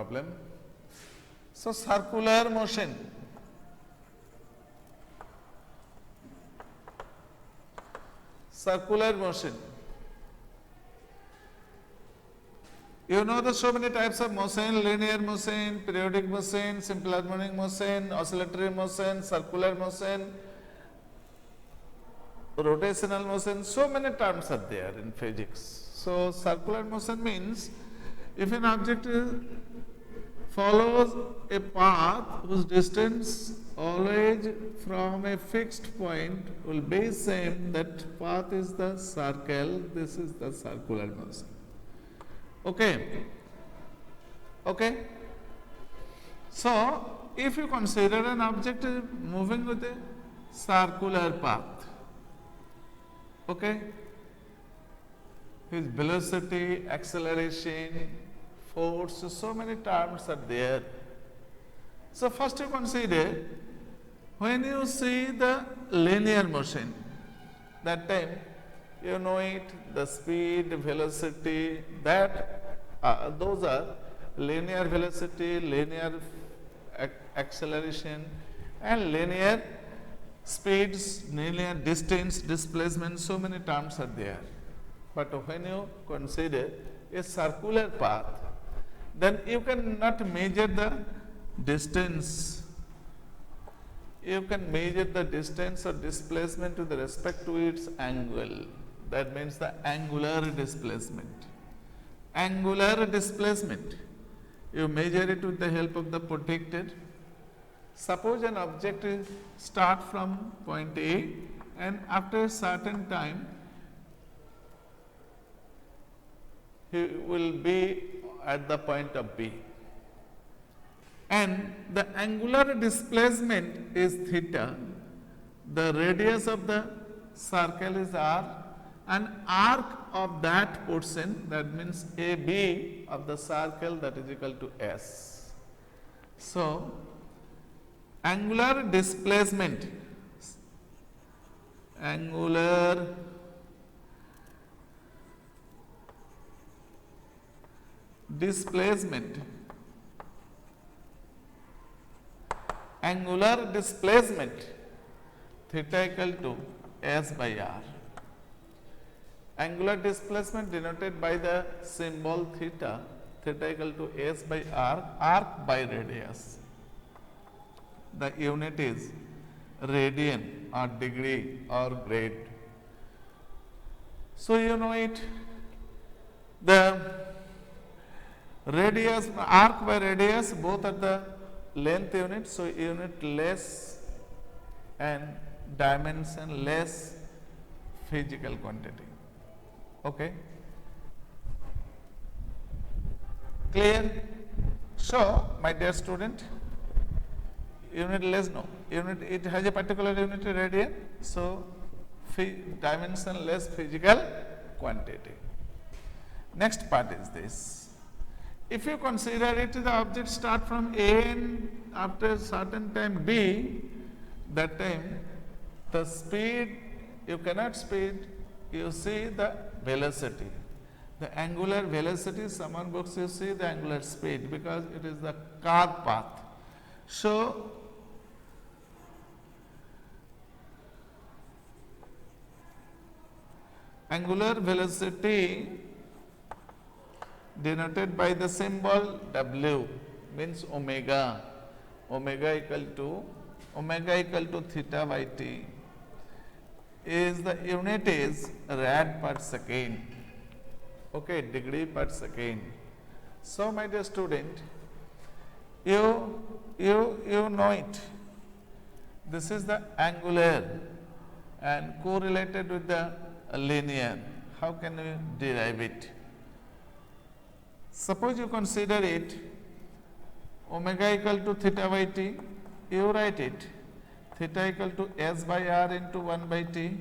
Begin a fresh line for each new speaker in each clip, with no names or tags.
problem. So, circular motion. Circular motion. You know the so many types of motion: linear motion, periodic motion, simple harmonic motion, oscillatory motion, circular motion, rotational motion. So many terms are there in physics. So, circular motion means if an object follows a path whose distance always from a fixed point will be same, that path is the circle, this is the circular motion. Okay. Okay. So, if you consider an object moving with a circular path, okay, his velocity, acceleration, force, so many terms are there. So, first you consider when you see the linear motion, that time you know it, the speed, velocity, that those are linear velocity, linear acceleration and linear speeds, linear distance, displacement, so many terms are there. But when you consider a circular path, then you cannot measure the distance. You can measure the distance or displacement with respect to its angle. That means the angular displacement. Angular displacement, you measure it with the help of the protector. Suppose an object start from point A and after a certain time he will be at the point of B, and the angular displacement is theta, the radius of the circle is r, and arc of that portion, that means AB of the circle, that is equal to S. So, angular displacement, angular displacement, angular displacement theta equal to S by R. Angular displacement denoted by the symbol theta, theta equal to S by R, arc by radius. The unit is radian or degree or grade. So, you know it, the radius, arc by radius, both are the length unit. So, unit less and dimension less physical quantity. Okay. Clear? So, my dear student, unit less, no, unit, it has a particular unit radian. So, dimension less physical quantity. Next part is this. If you consider it, the object start from A and after a certain time B, that time the speed, you cannot speed, you see the velocity. The angular velocity, someone books you see the angular speed because it is the curved path. So, angular velocity denoted by the symbol W means omega, omega equal to theta by t, is the unit is rad per second, okay, degree per second. So, my dear student, you know it, this is the angular and correlated with the linear. How can we derive it? Suppose you consider it omega equal to theta by t, you write it theta equal to S by R into 1 by t,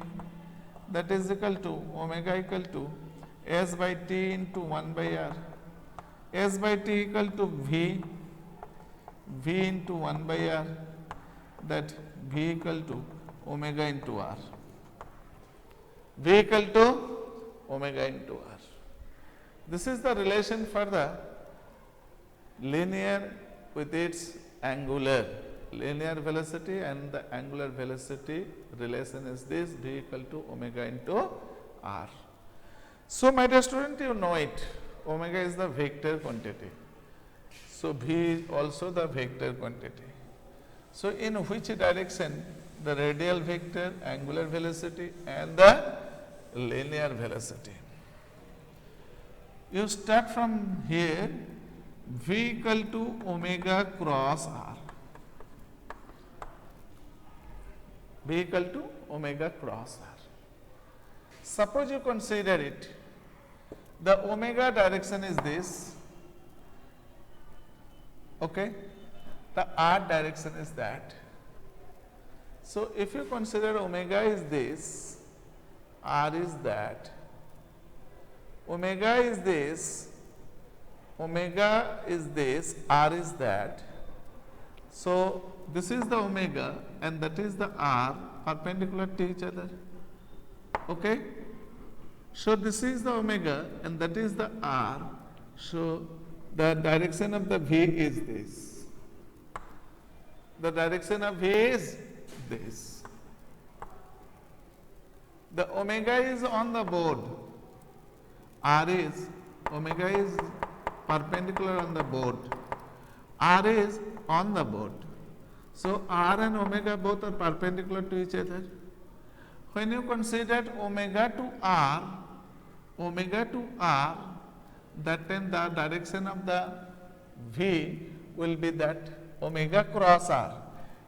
that is equal to omega equal to S by t into 1 by R, S by t equal to V into 1 by R, that V equal to omega into R, V equal to omega into R. This is the relation for the linear with its angular linear velocity, and the angular velocity relation is this, v equal to omega into r. So, my dear student, you know it, omega is the vector quantity. So, v is also the vector quantity. So, in which direction the radial vector, angular velocity and the linear velocity. You start from here, v equal to omega cross r, v equal to omega cross r. Suppose you consider it, the omega direction is this, okay, the r direction is that. So, if you consider omega is this, r is that, omega is this, omega is this, r is that. So, this is the omega and that is the r perpendicular to each other. Okay? So, this is the omega and that is the r. So, the direction of the v is this. The direction of v is this. The omega is on the board. R is, omega is perpendicular on the board. R is on the board. So, r and omega both are perpendicular to each other. When you consider omega to r, that then the direction of the v will be that omega cross r.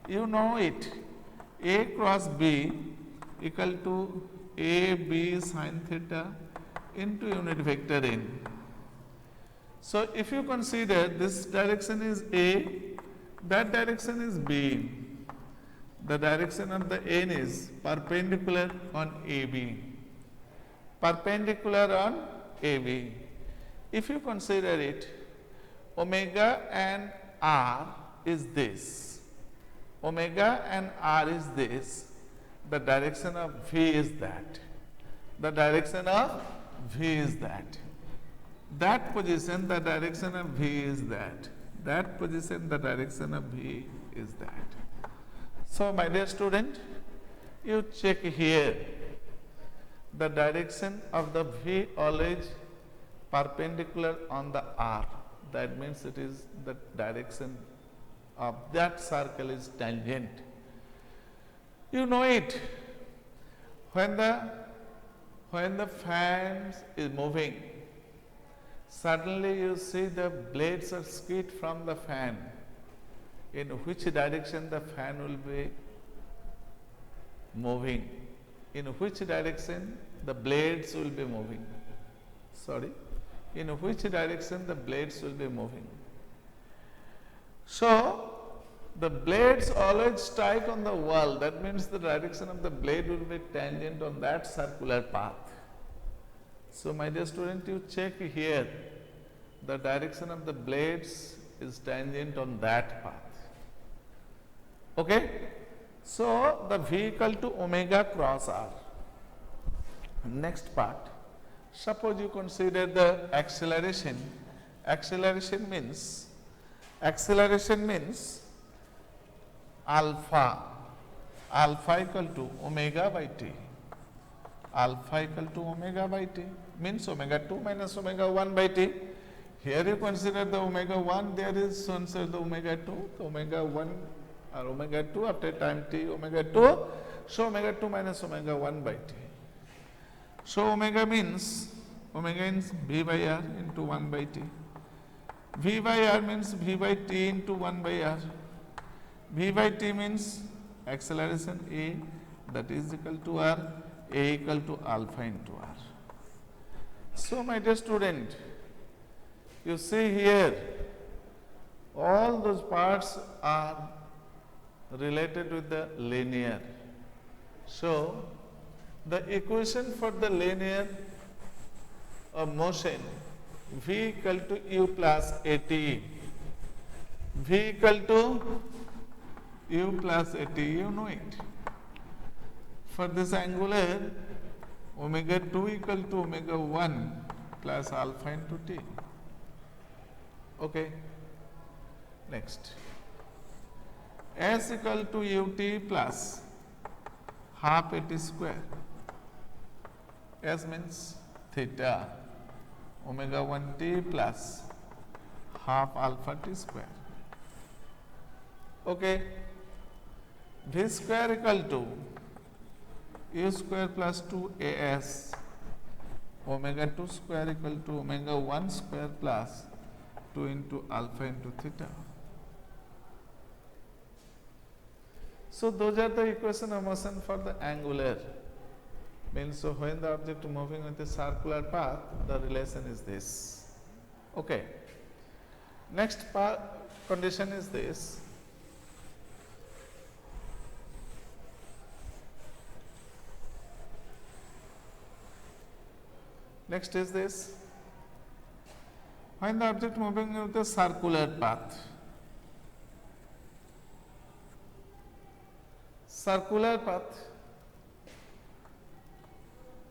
You know it, a cross b equal to a b sin theta into unit vector n. So, if you consider this direction is a, that direction is b, the direction of the n is perpendicular on AB, perpendicular on AB. If you consider it, omega and r is this, omega and r is this, the direction of v is that, the direction of v is that. That position, the direction of v is that. That position, the direction of v is that. So, my dear student, you check here, the direction of the v always perpendicular on the r. That means it is the direction of that circle is tangent. You know it. When the fan is moving, suddenly you see the blades are skid from the fan. In which direction the fan will be moving? In which direction the blades will be moving? Sorry, in which direction the blades will be moving? So, the blades always strike on the wall. That means the direction of the blade will be tangent on that circular path. So, my dear student, you check here, the direction of the blades is tangent on that path. Okay? So, the v equal to omega cross r. Next part, suppose you consider the acceleration. Acceleration means alpha equal to omega by t. Alpha equal to omega by t means omega 2 minus omega 1 by t. Here you consider the omega 1, there is so and so the omega 2, the omega 1 or omega 2 after time t omega 2. So, omega 2 minus omega 1 by t. So, omega means v by r into 1 by t. V by r means v by t into 1 by r. V by t means acceleration a, that is equal to r, a equal to alpha into r. So, my dear student, you see here all those parts are related with the linear. So, the equation for the linear of motion v equal to u plus at, v equal to u plus at, you know it. For this angular, omega 2 equal to omega 1 plus alpha into t. Okay. Next, S equal to ut plus half at square. S means theta, omega 1 t plus half alpha t square. Okay. V square equal to u square plus 2 as omega 2 square equal to omega 1 square plus 2 into alpha into theta. So those are the equation of motion for the angular. Means so when the object moving with a circular path, the relation is this. Okay. Next condition is this. Next is this. When the object moving with a circular path,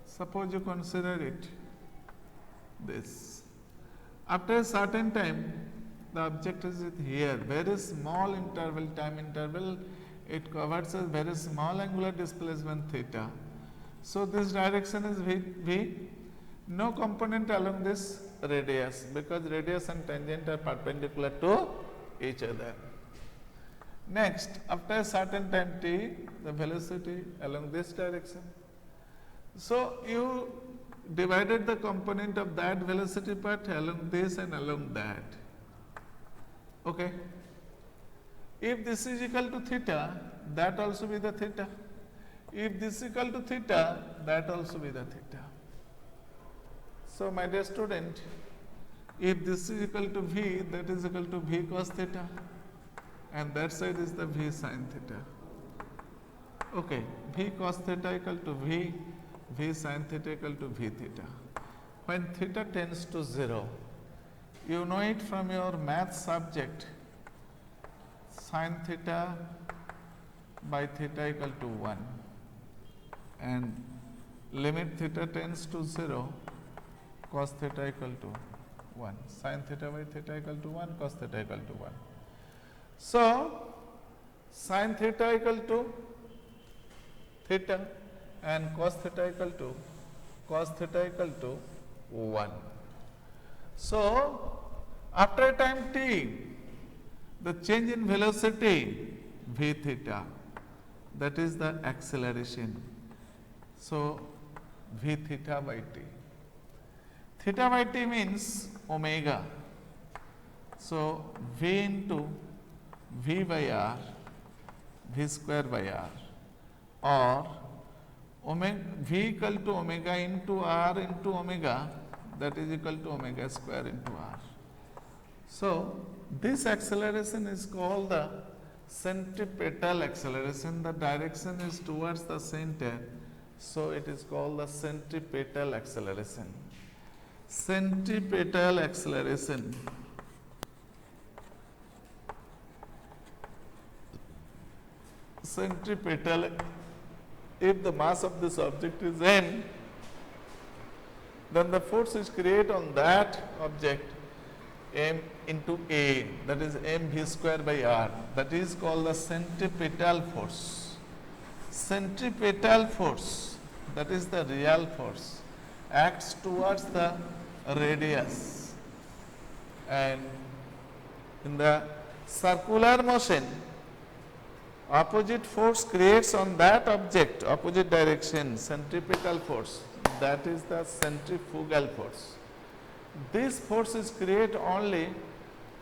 suppose you consider it this. After a certain time, the object is here, very small time interval, it covers a very small angular displacement theta. So this direction is V. No component along this radius, because radius and tangent are perpendicular to each other. Next, after a certain time t, the velocity along this direction. So you divided the component of that velocity part along this and along that. Okay. If this is equal to theta, that also be the theta. If this is equal to theta, that also be the theta. So my dear student, if this is equal to V, that is equal to V cos theta, and that side is the V sin theta. Okay, V cos theta equal to V, V sin theta equal to V theta. When theta tends to 0, you know it from your math subject, sin theta by theta equal to 1, and limit theta tends to 0, cos theta equal to 1, sin theta by theta equal to 1, cos theta equal to 1. So, sin theta equal to theta and cos theta equal to 1. So, after a time t, the change in velocity v theta, that is the acceleration. So, v theta by t. Theta by t means omega. So, v into v by r, v square by r, or omega, v equal to omega into r into omega, that is equal to omega square into r. So, this acceleration is called the centripetal acceleration. The direction is towards the center, so it is called the centripetal acceleration. Centripetal acceleration. Centripetal, if the mass of this object is m, then the force is created on that object m into a, that is m v square by r, that is called the centripetal force. Centripetal force, that is the real force, acts towards the radius, and in the circular motion, opposite force creates on that object, opposite direction, centripetal force, that is the centrifugal force. This force is created only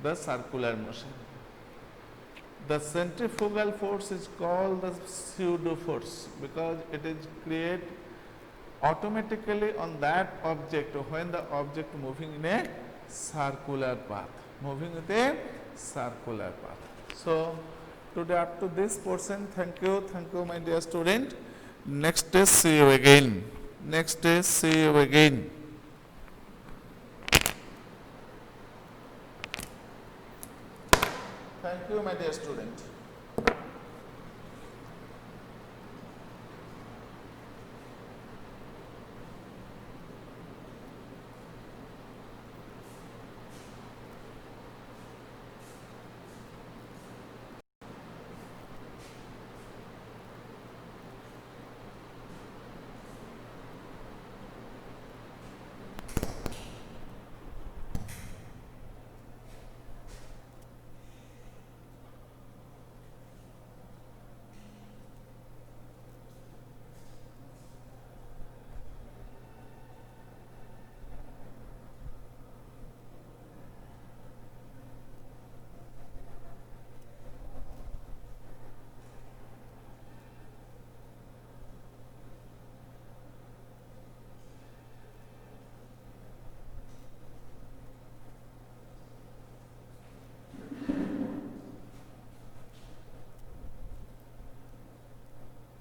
the circular motion. The centrifugal force is called the pseudo force, because it is created automatically on that object when the object moving in a circular path, moving with a circular path. So, today up to this portion, thank you my dear student. Next day see you again. Next day see you again. Thank you my dear student.